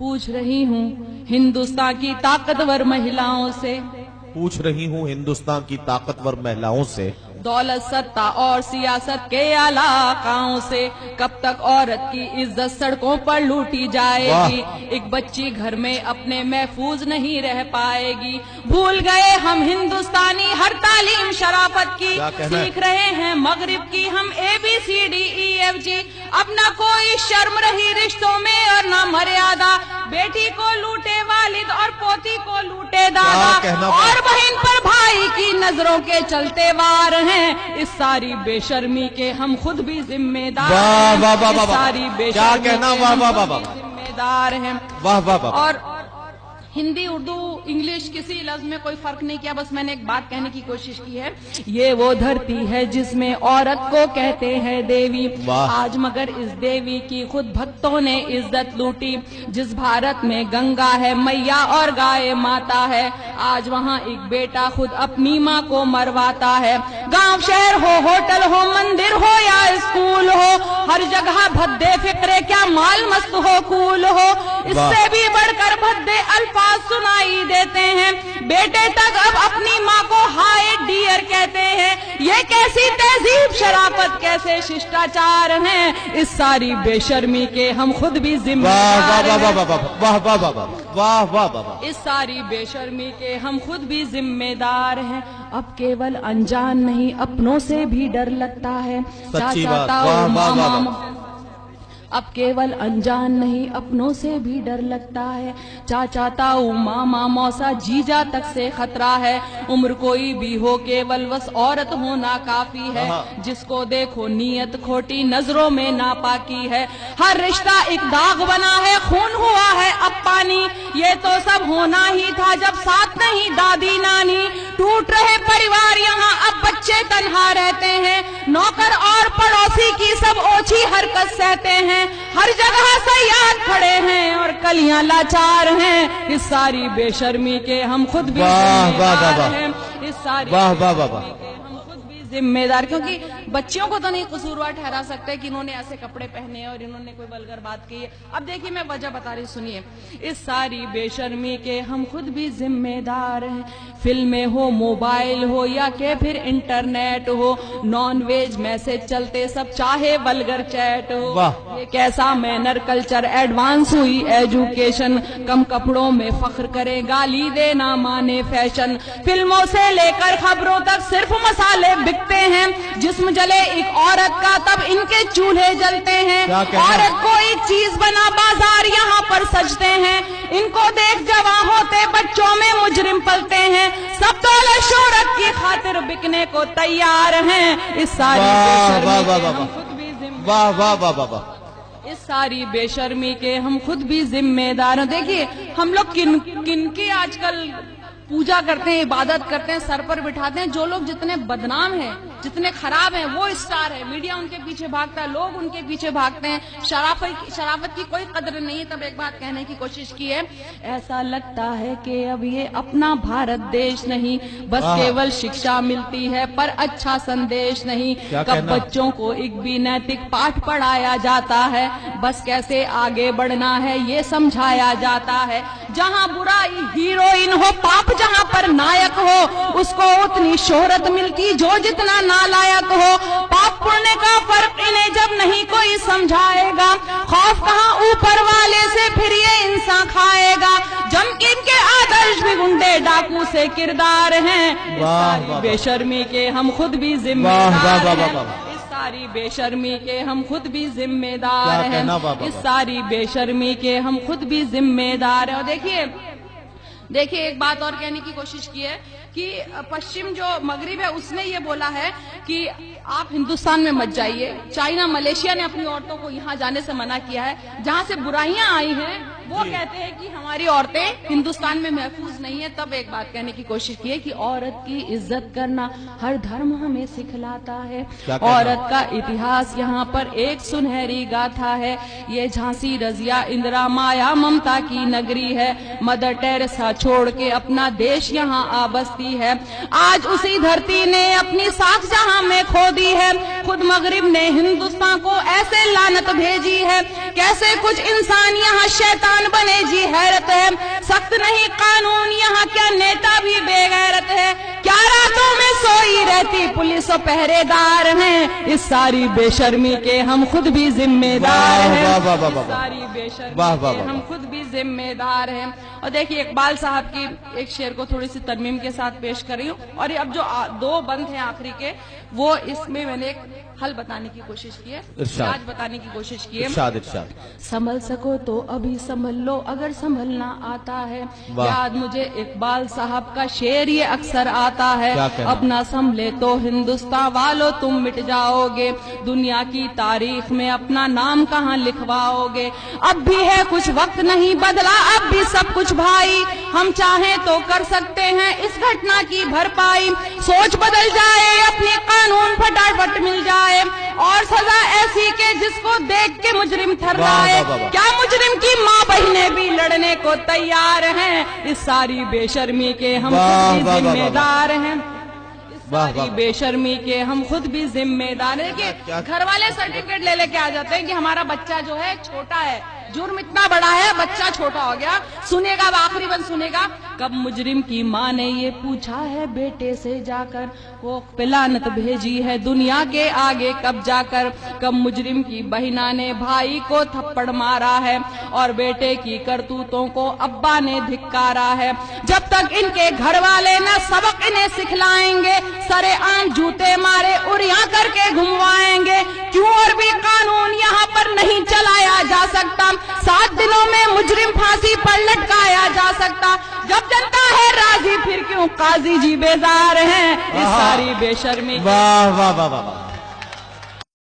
पूछ रही हूँ हिंदुस्तान की ताकतवर महिलाओं से, पूछ रही हूँ हिंदुस्तान की ताकतवर महिलाओं से, दौलत सत्ता और सियासत के इलाकाओं से, कब तक औरत की इज्जत सड़कों पर लूटी जाएगी। एक बच्ची घर में अपने महफूज नहीं रह पाएगी। भूल गए हम हिंदुस्तानी हर तालीम शराफत की, सीख रहे हैं मगरिब की हम ABCDEFG। अब न कोई शर्म रही रिश्तों में और न मर्यादा, बेटी को लूटे वालिद और पोती को लूटे दादा, और बहन पर भाई की नजरों के चलते वार हैं। इस सारी बेशर्मी के हम खुद भी जिम्मेदार हैं। सारी बेशर्मी के हम खुद भी जिम्मेदार हैं। और हिंदी उर्दू इंग्लिश किसी लफ्ज में कोई फर्क नहीं किया, बस मैंने एक बात कहने की कोशिश की है। ये वो धरती है जिसमें औरत को कहते हैं देवी, आज मगर इस देवी की खुद भक्तों ने इज्जत लूटी। जिस भारत में गंगा है मैया और गाय माता है, आज वहाँ एक बेटा खुद अपनी माँ को मरवाता है। गांव शहर हो होटल हो मंदिर हो या स्कूल हो, हर जगह भद्दे फिक्रे क्या माल मस्त हो कूल हो, इससे भी बढ़कर भद्दे अल्फाज सुनाई देते हैं। बेटे तक अब अपनी माँ को हाय डियर कहते हैं। ये कैसी तहजीब शराफत कैसे शिष्टाचार हैं, इस सारी बेशर्मी के हम खुद भी जिम्मेदार हैं। इस सारी बेशर्मी के हम खुद भी जिम्मेदार हैं। अब केवल अनजान नहीं अपनों से भी डर लगता है। चाचा मामा, अब केवल अनजान नहीं अपनों से भी डर लगता है। चाचा ताऊ मामा मौसा जीजा तक से खतरा है। उम्र कोई भी हो केवल बस औरत होना काफी है। जिसको देखो नीयत खोटी नजरों में नापाकी है। हर रिश्ता एक दाग बना है, खून हुआ है अब पानी। ये तो सब होना ही था जब साथ नहीं दादी नानी। टूट रहे परिवार यहाँ अब बच्चे तन्हा रहते हैं। नौकर और पड़ोसी की सब ओछी हरकत सहते हैं। हर जगह सयाद खड़े हैं और कलियां लाचार हैं। इस सारी बेशर्मी के हम खुद भी जिम्मेदार हैं। इस सारी हम खुद भी जिम्मेदार, क्योंकि बच्चियों को तो नहीं कसूरवार ठहरा सकते कि इन्होंने ऐसे कपड़े पहने और इन्होंने कोई वल्गर बात की है। अब देखिए मैं वजह बता रही, सुनिए। इस सारी बेशर्मी के हम खुद भी जिम्मेदार हैं। फिल्में हो मोबाइल हो या के फिर इंटरनेट हो, नॉन वेज मैसेज चलते सब चाहे वल्गर चैट हो। ये कैसा मैनर कल्चर एडवांस हुई एजुकेशन, कम कपड़ों में फख्र करे गाली देना माने फैशन। फिल्मों से लेकर खबरों तक सिर्फ मसाले बिकते हैं। जिस्म जले एक औरत का तब इनके चूल्हे जलते हैं। औरत को एक चीज बना बाजार यहाँ पर सजते हैं। इनको देख जवां होते बच्चों में मुजरिम पलते हैं। सब दौलत शोहरत की खातिर बिकने को तैयार हैं। इस सारी इस सारी बेशर्मी के हम खुद भी जिम्मेदार हैं। देखिए हम लोग किन की आजकल पूजा करते हैं, इबादत करते हैं, सर पर बिठाते हैं। जो लोग जितने बदनाम हैं, जितने खराब हैं, वो स्टार है। मीडिया उनके पीछे भागता है, लोग उनके पीछे भागते हैं। शराफत की कोई कदर नहीं है। तब एक बात कहने की कोशिश की है, ऐसा लगता है कि अब ये अपना भारत देश नहीं, बस केवल शिक्षा मिलती है पर अच्छा संदेश नहीं। कब बच्चों को एक भी नैतिक पाठ पढ़ाया जाता है, बस कैसे आगे बढ़ना है ये समझाया जाता है। जहाँ बुराई हीरोइन हो, पाप जहाँ पर नायक हो, उसको उतनी शोहरत मिलती जो जितना नालायक हो। पाप पुण्य का फर्क इन्हें जब नहीं कोई समझाएगा, खौफ कहाँ ऊपर वाले से फिर ये इंसान खाएगा। जम के इनके आदर्श भी गुंडे डाकू से किरदार हैं। बेशर्मी के हम खुद भी जिम्मेदार हैं। इस सारी बेशर्मी के हम खुद भी जिम्मेदार हैं। इस सारी बेशर्मी के हम खुद भी जिम्मेदार हैं। और देखिए एक बात और कहने की कोशिश की है कि पश्चिम जो मगरिब है उसने ये बोला है कि आप हिंदुस्तान में मत जाइए। चाइना मलेशिया ने अपनी औरतों को यहाँ जाने से मना किया है। जहाँ से बुराइयां आई हैं वो कहते हैं कि हमारी औरतें हिंदुस्तान में महफूज नहीं है। तब एक बात कहने की कोशिश की है कि औरत की इज्जत करना हर धर्म हमें सिखलाता है। औरत का इतिहास यहाँ पर एक सुनहरी गाथा है। ये झांसी रजिया इंदिरा माया ममता की नगरी है। मदर टेरेसा छोड़ के अपना देश यहाँ आ बसती होती है। आज उसी धरती ने अपनी साख जहां में खो दी है, खुद मगरिब ने हिंदुस्तान को ऐसे लानत भेजी है। कैसे कुछ इंसान यहाँ शैतान बने जी हैरत है, सख्त नहीं कानून यहाँ क्या नेता भी बेगैरत है। क्या रातों में सोई रहती पुलिस और पहरेदार हैं, इस सारी बेशर्मी के हम खुद भी जिम्मेदार हैं। सारी बेशर्मी के हम खुद भी जिम्मेदार हैं। और देखिए इकबाल साहब की एक शेर को थोड़ी सी तरमीम के साथ पेश कर रही हूँ, और ये अब जो दो बंद हैं आखिरी के, वो इसमें मैंने एक हल बताने की कोशिश की है, इलाज बताने की कोशिश की है। संभल सको तो अभी संभल लो अगर संभलना आता है। याद मुझे इकबाल साहब का शेर ये अक्सर आता है, अपना संभले तो हिंदुस्तान वालों तुम मिट जाओगे, दुनिया की तारीख में अपना नाम कहाँ लिखवाओगे। अब भी है कुछ वक्त नहीं बदला, अब भी सब कुछ भाई, हम चाहें तो कर सकते हैं इस घटना की भरपाई। सोच बदल जाए अपनी कानून फटाफट मिल जाए, और सजा ऐसी के जिसको देख के मुजरिम थर्राए। क्या मुजरिम की माँ बहनें भी लड़ने को तैयार हैं, इस सारी बेशर्मी के हम खुद भी जिम्मेदार हैं। सारी बेशर्मी के हम खुद भी जिम्मेदार हैं। कि घर वाले सर्टिफिकेट ले लेके आ जाते हैं कि हमारा बच्चा जो है छोटा है, जुर्म इतना बड़ा है बच्चा छोटा हो गया। सुनेगा अब आखिरी बंद सुनेगा, कब मुजरिम की माँ ने ये पूछा है बेटे से जाकर, वो लानत भेजी है दुनिया के आगे कब जाकर। कब मुजरिम की बहिना ने भाई को थप्पड़ मारा है, और बेटे की करतूतों को अब्बा ने धिक्कारा है। जब तक इनके घर वाले न सबक इन्हें सिखलाएंगे, सरे आम जूते मारे उड़िया करके घुमवाएंगे। क्यों और भी कानून यहाँ पर नहीं चलाया जा सकता, 7 दिनों में मुजरिम फांसी पर लटकाया जा सकता। जब जनता है राजी फिर क्यों काजी जी बेजार हैं, इस सारी बेशर्मी। वाह वाह वाह वाह।